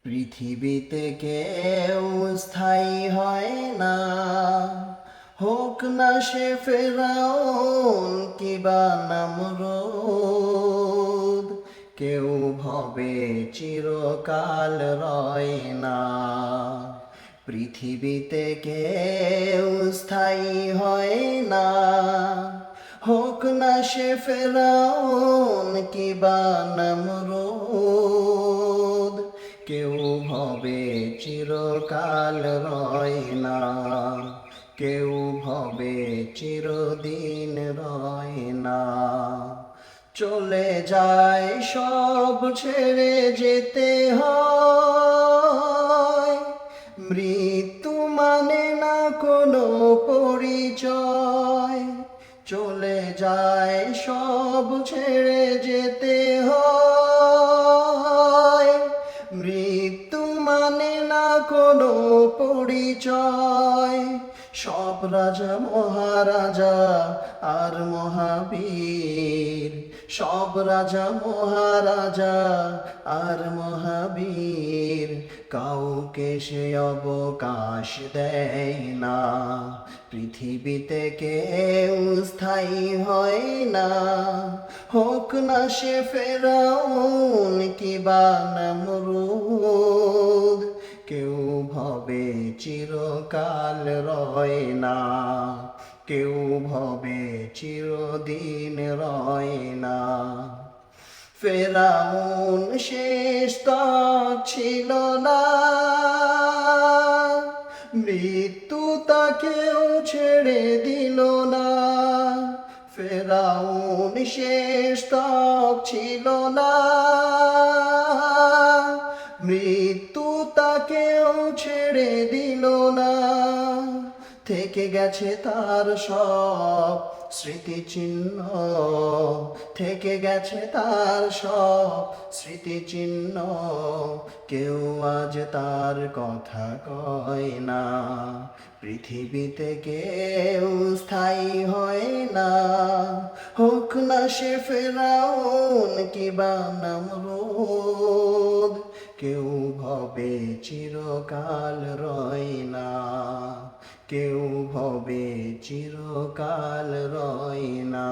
পৃথিবীতে কেউ স্থায়ী হয় না, হোক না সে ফেরাউন কিবা নমরুদ। কেউ ভবে চিরকাল রয় না, পৃথিবীতে কেউ স্থায়ী হয় না, হোক না সে ফেরাউন কিবা নমরুদ। কেউ ভবে চিরকাল রয় না, কেউ ভবে চিরদিন রয় না। চলে যায় সব ছেড়ে যেতে হয়, মৃত্যু মানে না কোনো পরিচয়। চলে যায় সব ছেড়ে যেতে হয়, মৃত্যু মানে না কোনো পরিচয়। সব রাজা মহারাজা আর মহাবীর, সব রাজা মহারাজা আর মহাবীর, কাউকে সে অবকাশ দেয় না। পৃথিবীতে কেউ স্থায়ী হয় না, হোক না সে ফেরাউন কিবা নমরুদ। কেউ ভবে চিরকাল রয় না, কেউ ভবে চিরদিন রয় না। ফেরাউন শেষ তক ছিল না, মৃত্যু তাকেও ছেড়ে দিল না। ফেরাউন শেষ তক ছিল না, মৃত্যু তাকেও ছেড়ে দিল না। থেকে গেছে তার সব স্মৃতিচিহ্ন, থেকে গেছে তার সব স্মৃতিচিহ্ন। কেউ আজ তার কথা কয় না, পৃথিবীতে কেউ স্থায়ী হয় না, হোক না সে ফেরাউন কিবা নমরুদ। কেউ ভবে চিরকাল রয় না, কেউ ভবে চিরকাল রয় না।